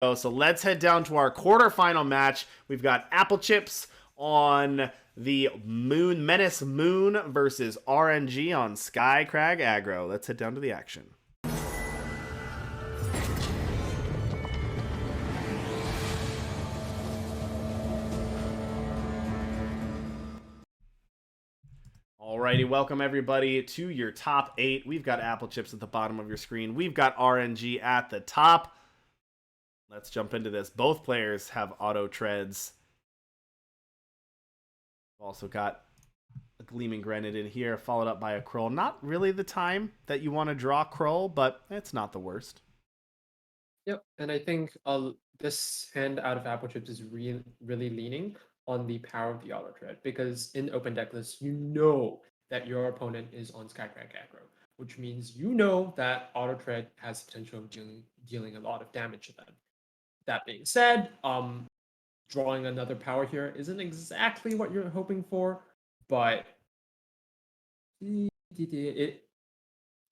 So let's head down to our quarterfinal match. We've got Applechips on the Moon Menace Moon versus aReNGee on Skycrag Aggro. Let's head down to the action. Alrighty, welcome everybody to your top 8. We've got Applechips at the bottom of your screen. We've got aReNGee at the top. Let's jump into this. Both players have auto treads. Also got a Gleaming Granite in here, followed up by a Kroll. Not really the time that you want to draw Kroll, but it's not the worst. Yep, and I think this hand out of Applechips is really leaning on the power of the auto tread, because in open deck lists, you know that your opponent is on Skycrack aggro, which means you know that auto tread has potential of dealing a lot of damage to them. That being said, drawing another power here isn't exactly what you're hoping for, but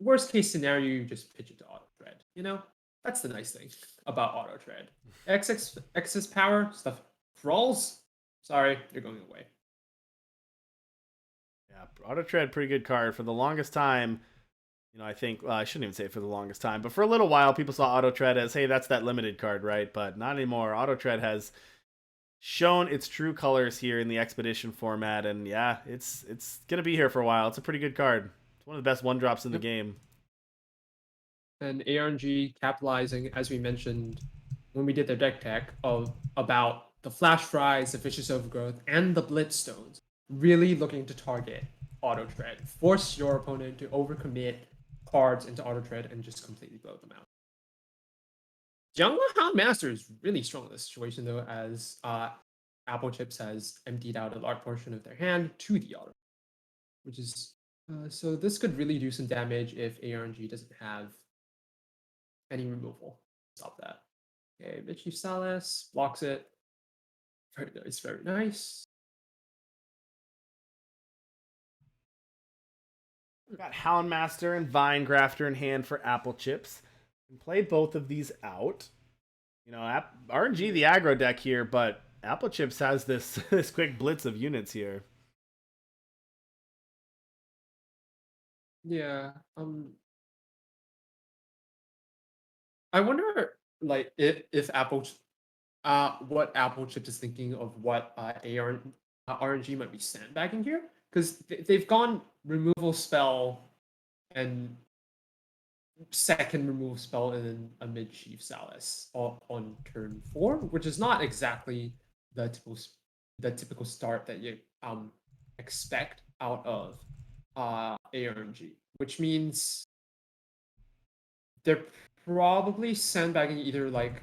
worst case scenario, you just pitch it to auto tread. You know, that's the nice thing about auto tread. Excess power stuff crawls. Sorry, you're going away. Yeah, auto tread, pretty good card for the longest time. You know, I think, well, I shouldn't even say for the longest time, but for a little while, people saw auto tread as, hey, that's that limited card, right? But not anymore. Auto tread has shown its true colors here in the expedition format, and yeah, it's gonna be here for a while. It's a pretty good card. It's one of the best one drops in the game. And aReNGee capitalizing, as we mentioned when we did the deck tech, about the flash fries, the vicious overgrowth, and the blitz stones, really looking to target auto tread, force your opponent to overcommit cards into auto tread and just completely blow them out. Jungle Houndmaster is really strong in this situation, though, as Applechips has emptied out a large portion of their hand to the auto, which is so this could really do some damage if aReNGee doesn't have any removal. Stop that. Okay, Mitchie Salas blocks it. Very nice, very nice. We've got Houndmaster and Vinegrafter in hand for Applechips. Can play both of these out. You know, aReNGee the aggro deck here, but Applechips has this this quick blitz of units here. Yeah. I wonder, like, if what Applechips is thinking of what aReNGee might be sandbagging here, because they've gone removal spell and second removal spell and then a mid-chief Salas on turn 4, which is not exactly the typical start that you expect out of aReNGee, which means they're probably sandbagging either like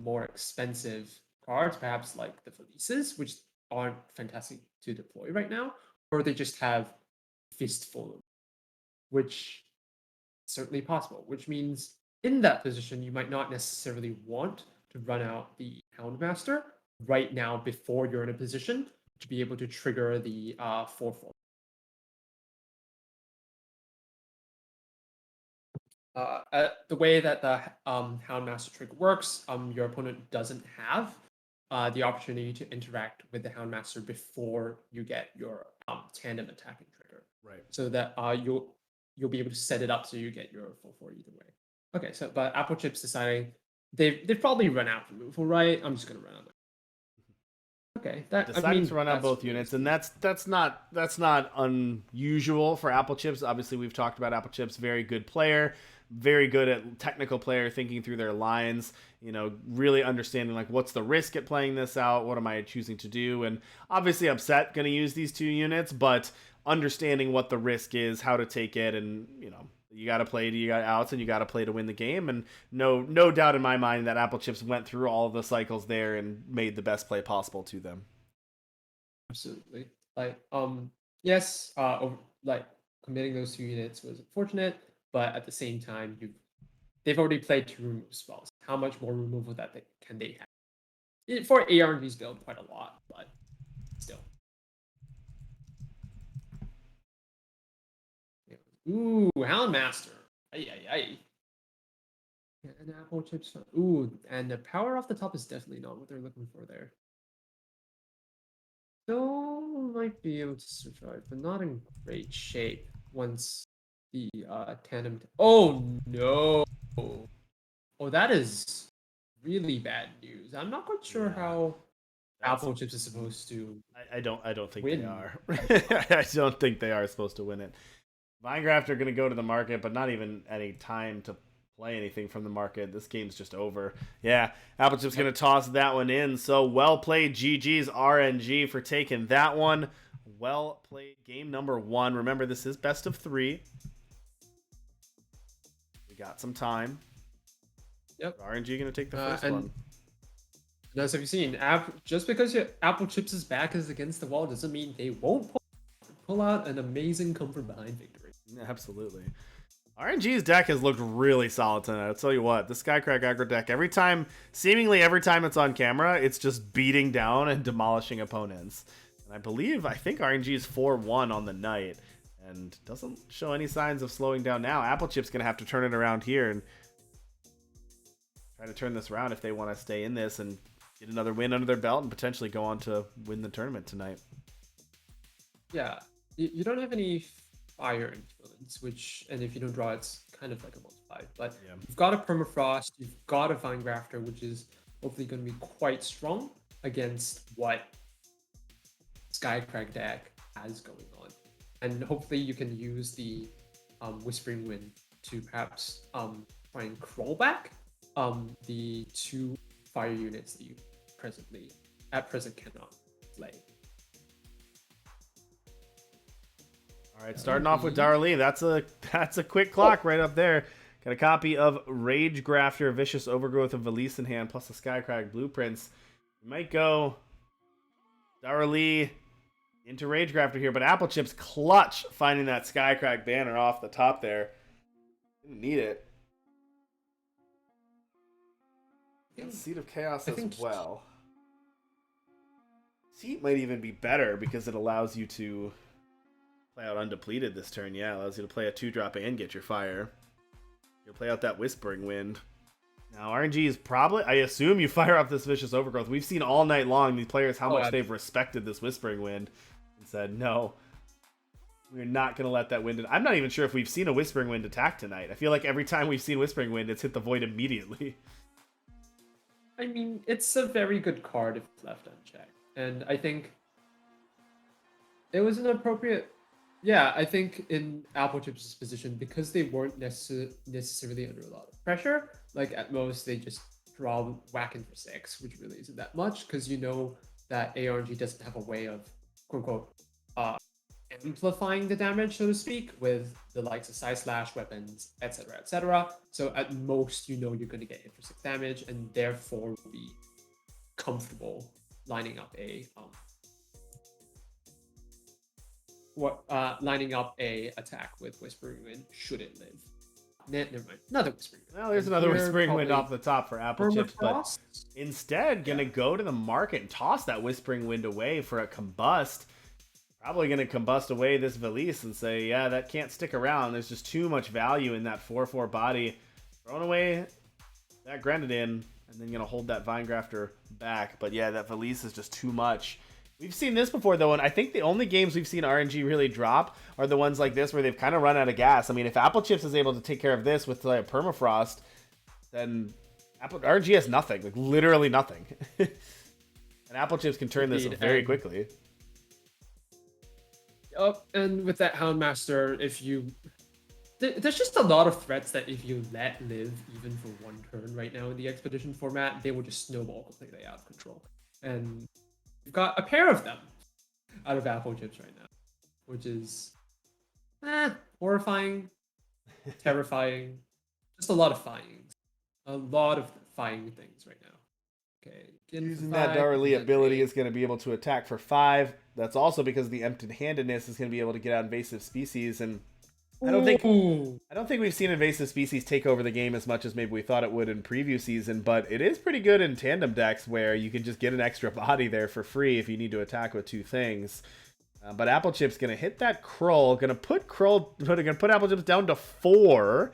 more expensive cards, perhaps like the Felices, which aren't fantastic to deploy right now, or they just have Fistful, which is certainly possible, which means in that position, you might not necessarily want to run out the Houndmaster right now before you're in a position to be able to trigger the 4/4. The way that the Houndmaster trick works, your opponent doesn't have the opportunity to interact with the Houndmaster before you get your tandem attacking trigger. Right. So that you'll be able to set it up so you get your 4/4 either way. Okay, so but Applechips deciding they've probably run out removal, right? I'm just gonna run out. Okay, that Deciding to run out both units, and that's not unusual for Applechips. Obviously, we've talked about Applechips, very good player, very good at technical player, thinking through their lines. You know, really understanding like what's the risk at playing this out, what am I choosing to do, and obviously Upset going to use these 2 units, but understanding what the risk is, how to take it, and you know. You got to play to you got outs, and you got to play to win the game. And no doubt in my mind that Applechips went through all of the cycles there and made the best play possible to them. Absolutely. Like, yes, like committing those 2 units was unfortunate, but at the same time, they've already played 2 remove spells. How much more removal can they have? For aReNGee's build, quite a lot, but still. Ooh, Houndmaster. Ay. Yeah, and Applechips. Ooh, and the power off the top is definitely not what they're looking for there. Still might be able to survive, but not in great shape once the tandem. Oh no! Oh, that is really bad news. I'm not quite sure Yeah, how that's. Applechips is supposed to I don't think they win. are. I don't think they are supposed to win it. Vinegraft are going to go to the market, but not even any time to play anything from the market. This game's just over. Yeah, Applechip's going to toss that one in. So well played, GG's aReNGee for taking that one. Well played. Game number 1. Remember, this is best of 3. We got some time. Yep. aReNGee going to take the first And one. as have you seen, just because your Applechips' back is against the wall doesn't mean they won't pull out an amazing come from behind victory. Yeah, absolutely. aReNGee's deck has looked really solid tonight. I'll tell you what, the Skycrack aggro deck, seemingly every time it's on camera, it's just beating down and demolishing opponents. And I think aReNGee is 4-1 on the night and doesn't show any signs of slowing down now. Applechips going to have to turn it around here and try to turn this around if they want to stay in this and get another win under their belt and potentially go on to win the tournament tonight. Yeah, you don't have any fire influence, and if you don't draw, it's kind of like a multiplied. But Yeah. you've got a permafrost, you've got a vine grafter, which is hopefully going to be quite strong against what Skycrack deck has going on, and hopefully you can use the Whispering Wind to perhaps try and crawl back the 2 fire units that you at present cannot play. All right, starting off with Darlee. That's a quick clock right up there. Got a copy of Rage Grafter, Vicious Overgrowth of Valise in hand, plus the Skycrack blueprints. We might go Darlee into Rage Grafter here, but Applechips clutch finding that Skycrack banner off the top there. Didn't need it. Seed of Chaos as well. Seed might even be better because it allows you to play out undepleted this turn. Yeah, allows you to play a 2-drop and get your fire. You'll play out that Whispering Wind. Now, aReNGee is probably... I assume you fire up this Vicious Overgrowth. We've seen all night long these players how much they've respected this Whispering Wind and said, no, we're not going to let that wind in. I'm not even sure if we've seen a Whispering Wind attack tonight. I feel like every time we've seen Whispering Wind, it's hit the void immediately. I mean, it's a very good card if left unchecked. And I think it was an appropriate... Yeah, I think in Applechips' position, because they weren't necessarily under a lot of pressure, like at most they just draw whack in for 6, which really isn't that much, because you know that aReNGee doesn't have a way of, quote unquote, amplifying the damage, so to speak, with the likes of Side Slash, weapons, etc., etc. So at most, you know you're going to get hit for 6 damage, and therefore be comfortable lining up a attack with Whispering Wind should it live. Never mind. Another Whispering Wind. Well, there's another Whispering Wind off the top for Applechips, but instead gonna go to the market and toss that Whispering Wind away for a combust. Probably gonna combust away this Valise and say, yeah, that can't stick around. There's just too much value in that 4/4 body. Throwing away that Grenadin and then gonna hold that Vine Grafter back. But yeah, that Valise is just too much. We've seen this before, though, and I think the only games we've seen aReNGee really drop are the ones like this where they've kind of run out of gas. I mean, if Applechips is able to take care of this with like, permafrost, then aReNGee has nothing, like literally nothing. And Applechips can turn this very quickly. And with that Houndmaster, there's just a lot of threats that if you let live even for 1 turn right now in the Expedition format, they will just snowball completely out of control. And we've got a pair of them out of Applechips right now, which is horrifying, terrifying, just a lot of fying. A lot of fying things right now. Okay, using that Darlee ability is going to be able to attack for 5. That's also because the empty-handedness is going to be able to get out invasive species, and I don't think we've seen invasive species take over the game as much as maybe we thought it would in preview season, but it is pretty good in tandem decks where you can just get an extra body there for free if you need to attack with 2 things. But Applechips gonna hit that Krull, gonna put Applechips down to 4,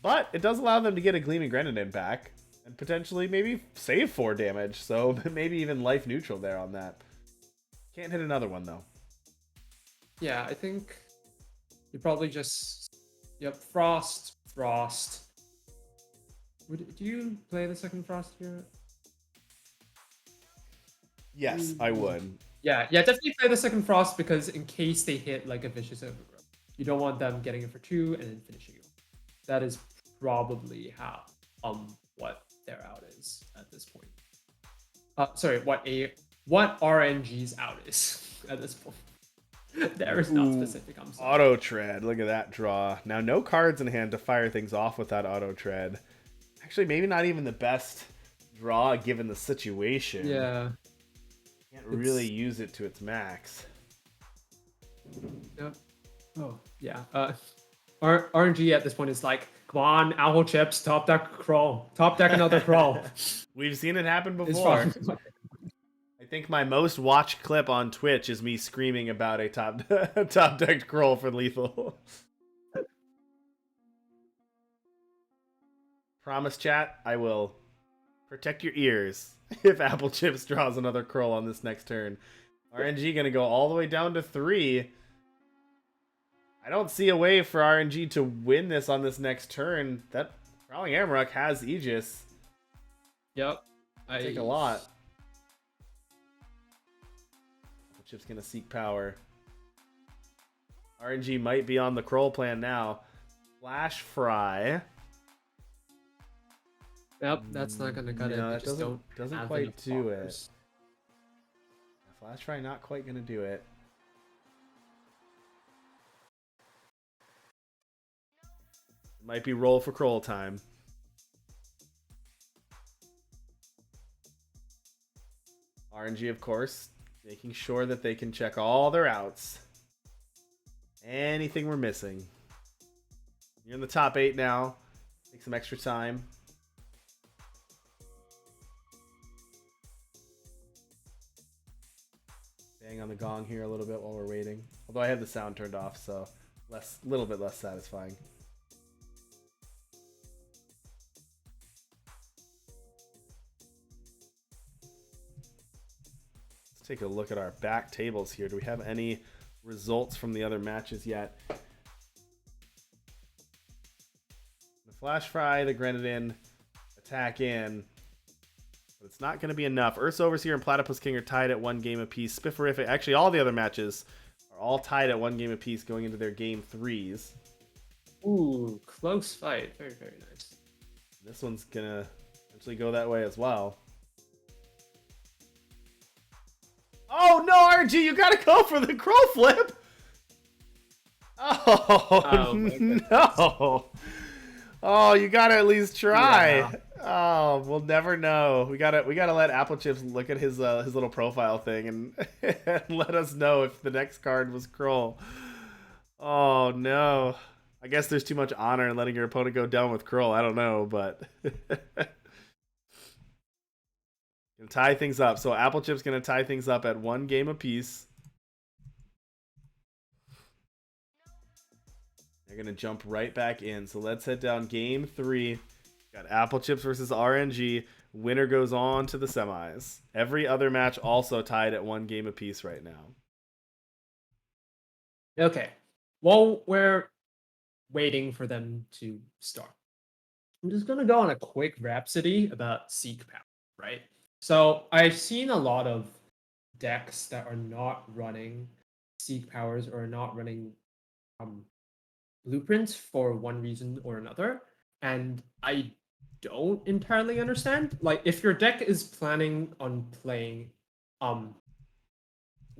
But it does allow them to get a Gleaming Grenadin back and potentially maybe save 4 damage. So maybe even life neutral there on that. Can't hit another one though. Yeah, I think you probably just Frost. Do you play the second Frost here? Yes, I would. Yeah, definitely play the second Frost because in case they hit like a Vicious Overgrowth, you don't want them getting it for 2 and then finishing it. That is probably how what their out is at this point. Sorry, what aReNGee's out is at this point. There is not specific. I'm sorry. Auto tread. Look at that draw. Now no cards in hand to fire things off with that auto tread. Actually, maybe not even the best draw given the situation. Yeah. Can't really use it to its max. Yep. Oh yeah. aReNGee at this point is like, come on, Applechips, top deck crawl, top deck another crawl. We've seen it happen before. I think my most watched clip on Twitch is me screaming about a top decked scroll for lethal. Promise, chat, I will protect your ears if Applechips draws another curl on this next turn. aReNGee gonna go all the way down to 3. I don't see a way for aReNGee to win this on this next turn. That Prowling Amarok has Aegis. Yep. I take a lot. Chip's gonna seek power. aReNGee might be on the Kroll plan now. Flash Fry. Yep, that's not gonna cut it. That doesn't quite do it. Flash Fry not quite gonna do it. It might be roll for Kroll time. aReNGee, of course, making sure that they can check all their outs. Anything we're missing. You're in the top 8 now. Take some extra time. Bang on the gong here a little bit while we're waiting. Although I have the sound turned off, so little bit less satisfying. Take a look at our back tables here. Do we have any results from the other matches yet? The Flash Fry, the Grenadin attack in, but it's not going to be enough. Earth's Overseer and Platypus King are tied at 1 game apiece. Spifferific, actually all the other matches are all tied at 1 game apiece going into their game 3s. Ooh, close fight. Very, very nice. This one's going to eventually go that way as well. Oh no, aReNGee, you gotta go for the Kroll flip! Oh no! Oh, you gotta at least try. Yeah. Oh, we'll never know. We gotta let Applechips look at his little profile thing and let us know if the next card was Kroll. Oh no! I guess there's too much honor in letting your opponent go down with Kroll. I don't know, but. Gonna tie things up. So Applechips gonna tie things up at 1 game apiece. They're gonna jump right back in. So let's head down game 3. Got Applechips versus aReNGee. Winner goes on to the semis. Every other match also tied at 1 game apiece right now. Okay. While we're waiting for them to start, I'm just gonna go on a quick rhapsody about Seek Power, right? So I've seen a lot of decks that are not running Seek Powers or not running blueprints for one reason or another, and I don't entirely understand. Like, if your deck is planning on playing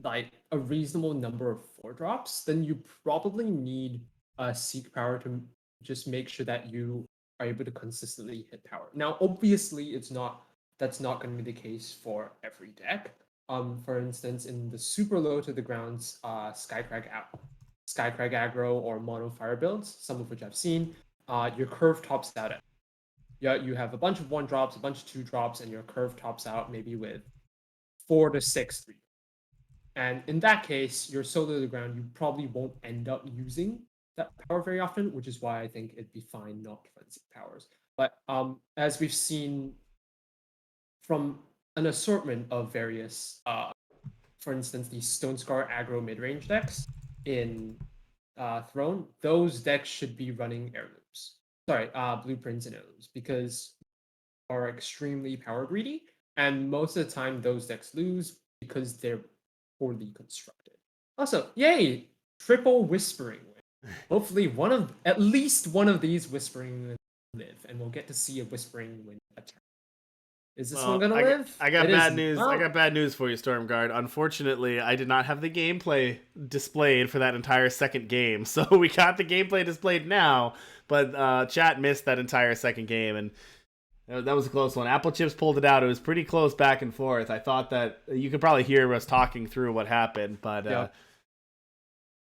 like a reasonable number of 4-drops, then you probably need a Seek Power to just make sure that you are able to consistently hit power. Now, obviously, that's not going to be the case for every deck. For instance, in the super low to the grounds, Skycrag aggro or mono fire builds, some of which I've seen, your curve tops out at. Yeah, you have a bunch of 1-drops, a bunch of 2-drops, and your curve tops out maybe with 4 to 6 3. And in that case, your solo to the ground, you probably won't end up using that power very often, which is why I think it'd be fine not to run Seek Powers. But as we've seen from an assortment of various, for instance, the Stone Scar aggro mid range decks in Throne, those decks should be running heirlooms. Sorry, blueprints and heirlooms because are extremely power greedy, and most of the time those decks lose because they're poorly constructed. Also, yay, triple Whispering Wind. Hopefully, at least one of these Whispering Winds live, and we'll get to see a Whispering Wind attack. Is this one Well, gonna live? I got It bad isn't. news. I Well, got bad news for you, Stormguard. Unfortunately, I did not have the gameplay displayed for that entire second game. So we got the gameplay displayed now, but chat missed that entire second game, and that was a close one. Applechips pulled it out. It was pretty close back and forth. I thought that you could probably hear us talking through what happened, but yep.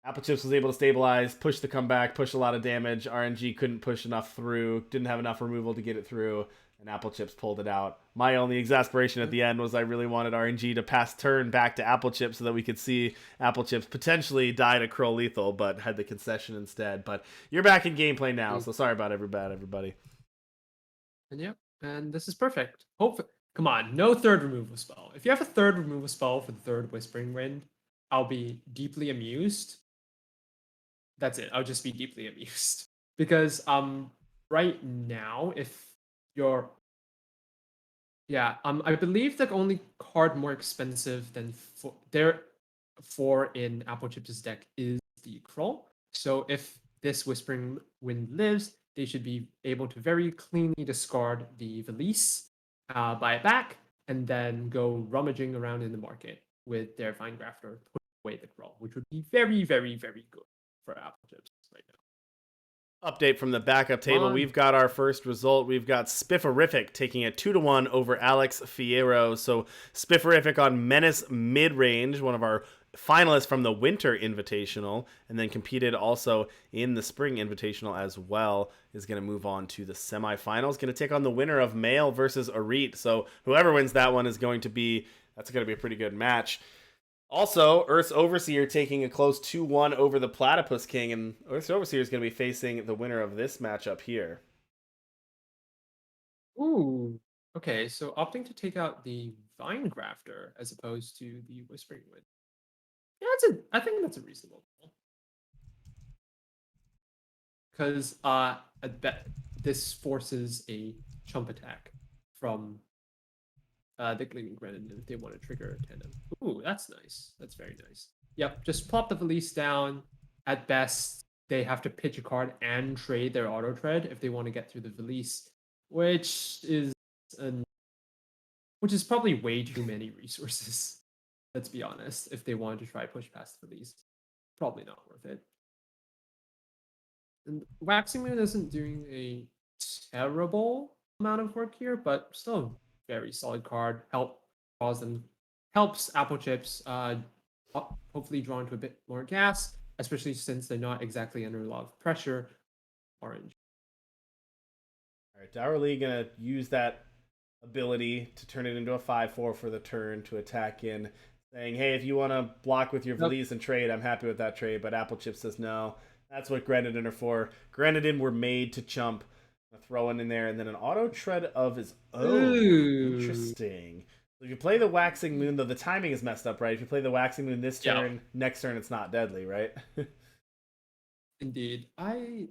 Applechips was able to stabilize, push the comeback, push a lot of damage. aReNGee couldn't push enough through, didn't have enough removal to get it through, and Applechips pulled it out. My only exasperation at the end was I really wanted aReNGee to pass turn back to Applechips so that we could see Applechips potentially die to Crow Lethal, but had the concession instead. But you're back in gameplay now, so sorry about everybody. And yep, and this is perfect. Come on, no third removal spell. If you have a third removal spell for the third Whispering Wind, I'll be deeply amused. That's it. I'll just be deeply amused because right now if you're I believe the only card more expensive than four in Applechips' deck is the Kroll. So if this Whispering Wind lives, they should be able to very cleanly discard the Valise, buy it back, and then go rummaging around in the market with their Vine Grafter, put away the Kroll, which would be very, very, very good for Applechips right now. Update from the backup table. We've got our first result. We've got Spifferific taking a 2-1 over Alex Fierro. So Spifferific on Menace mid-range, one of our finalists from the Winter Invitational, and then competed also in the Spring Invitational as well, is going to move on to the semifinals. Going to take on the winner of Male versus Arit. So whoever wins that one is going to be, that's going to be a pretty good match. Also, Earth's Overseer taking a close 2-1 over the Platypus King, and Earth's Overseer is going to be facing the winner of this matchup here. Ooh, okay. So opting to take out the Vine Grafter as opposed to the Whispering Wind. Yeah, I think that's a reasonable call. Because I bet this forces a chump attack from the Gleaming Grenadin if they want to trigger a tandem. Ooh, that's nice. That's very nice. Yep, just plop the Valise down. At best, they have to pitch a card and trade their auto tread if they want to get through the Valise, which is probably way too many resources. Let's be honest. If they wanted to try push past the Valise, probably not worth it. And Waxing Moon isn't doing a terrible amount of work here, but still very solid card. Helps Applechips hopefully draw into a bit more gas, especially since they're not exactly under a lot of pressure. Orange. All right, Dowerly gonna use that ability to turn it into a 5/4 for the turn to attack in, saying, "Hey, if you want to block with your Valise and trade, I'm happy with that trade." But Applechips says no. That's what Grenadin are for. Grenadin were made to chump. Throw one in there, and then an auto tread of his own. Ooh. Interesting. If you play the Waxing Moon, though, the timing is messed up, right? If you play the Waxing Moon this turn, next turn it's not deadly, right? Indeed. I'm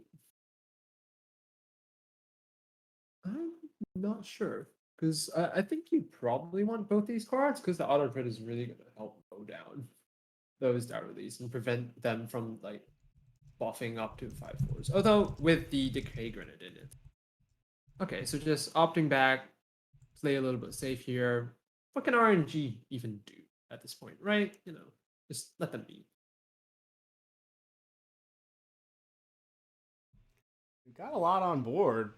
not sure. Because I think you probably want both these cards, because the auto tread is really going to help go down those Dowerlies and prevent them from like buffing up to 5/4s. Although with the Decay Grenadin, it. Okay, so just opting back, play a little bit safe here. What can aReNGee even do at this point, right? Just let them be. We got a lot on board.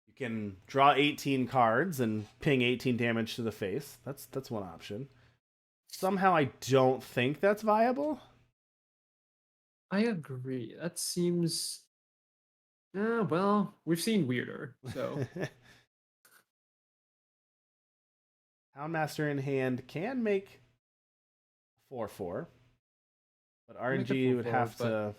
You can draw 18 cards and ping 18 damage to the face. That's one option. Somehow I don't think that's viable. I agree. That seems. Well, we've seen weirder, so. Houndmaster in hand can make 4/4. But Make it RNG would 4-4, have but to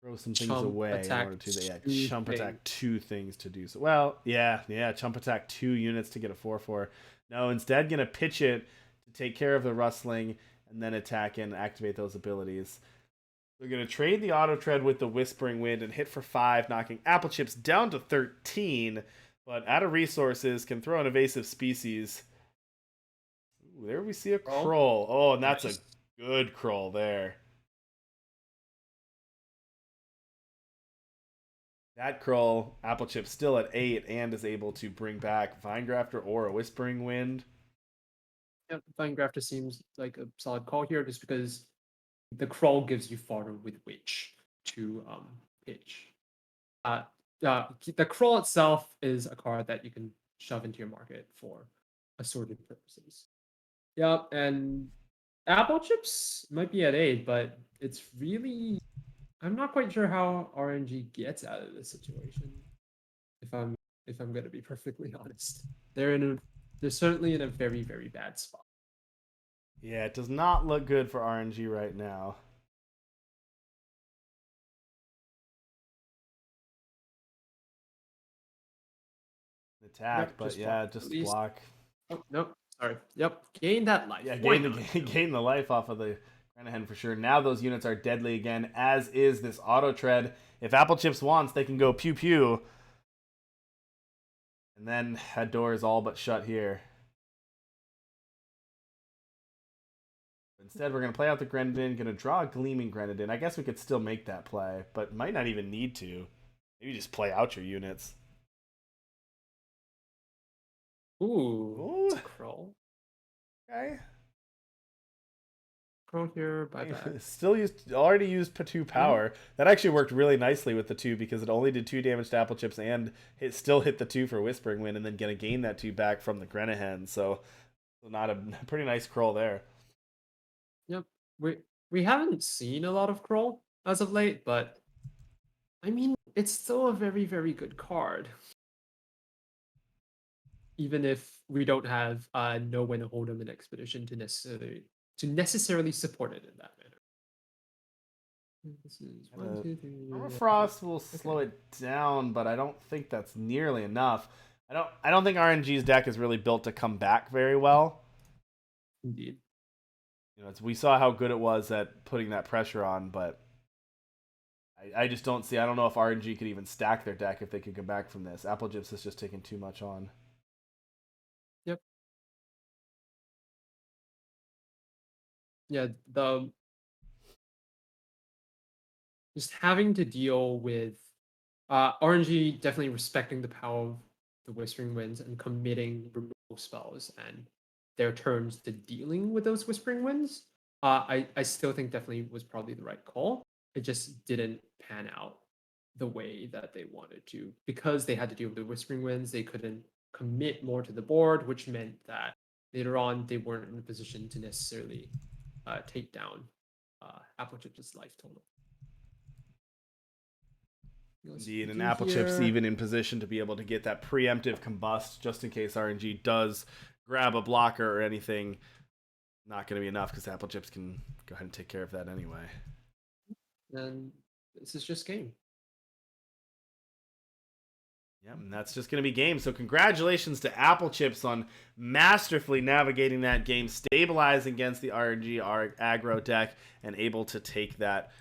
throw some things chump away in attack order to two chump things. attack 2 things to do so. Well, yeah, chump attack 2 units to get a 4/4. No, instead gonna pitch it to take care of the rustling and then attack and activate those abilities. They're gonna trade the auto tread with the Whispering Wind and hit for 5, knocking Applechips down to 13. But out of resources, can throw an evasive species. Ooh, there we see a Kroll. Kroll. Oh, and that's Nice. a good Kroll there. That Kroll, Applechips still at 8 and is able to bring back Vinegrafter or a Whispering Wind. Yep, Vinegrafter seems like a solid call here, just because the Kroll gives you fodder with which to pitch. The Kroll itself is a card that you can shove into your market for assorted purposes. Yep, and Applechips might be at 8, but it's really, I'm not quite sure how aReNGee gets out of this situation. If I'm gonna be perfectly honest, they're certainly in a very, very bad spot. Yeah, it does not look good for RNG right now. Attack, Yep, but just yeah, block at just least. block. Oh nope, sorry. Yep, gain that life. Yeah, Why gain not? the gain the life off of the Granahan for sure. Now those units are deadly again, as is this auto tread. If Applechips wants, they can go pew pew. And then that door is all but shut here. Instead, we're going to play out the Grenadin, going to draw a Gleaming Grenadin. I guess we could still make that play, but might not even need to. Maybe just play out your units. Ooh, it's a Kroll. Okay. Kroll here, bye bye. Already used Patu power. That actually worked really nicely with the 2 because it only did 2 damage to Applechips and still hit the 2 for Whispering Wind and then gonna gain that 2 back from the Grenahan. So not a pretty nice Kroll there. Yep, we haven't seen a lot of Kroll as of late, but I mean it's still a very, very good card. Even if we don't have know when to hold them in expedition to necessarily support it in that manner. This is 1, 2, 3. Permafrost will slow it down, but I don't think that's nearly enough. I don't think RNG's deck is really built to come back very well. Indeed. You know, we saw how good it was at putting that pressure on, but I just don't see. I don't know if RNG could even stack their deck if they could come back from this. Applechips is just taking too much on. Yep. Yeah, just having to deal with RNG definitely respecting the power of the Whispering Winds and committing removal spells and their turns to dealing with those Whispering Winds. I still think definitely was probably the right call. It just didn't pan out the way that they wanted to because they had to deal with the Whispering Winds. They couldn't commit more to the board, which meant that later on they weren't in a position to necessarily take down Applechips' life total. Indeed, and Applechips even in position to be able to get that preemptive combust just in case RNG does grab a blocker or anything. Not going to be enough because Applechips can go ahead and take care of that anyway. And this is just game. Yep, and that's just going to be game. So congratulations to Applechips on masterfully navigating that game, stabilizing against the RNG aggro deck, and able to take that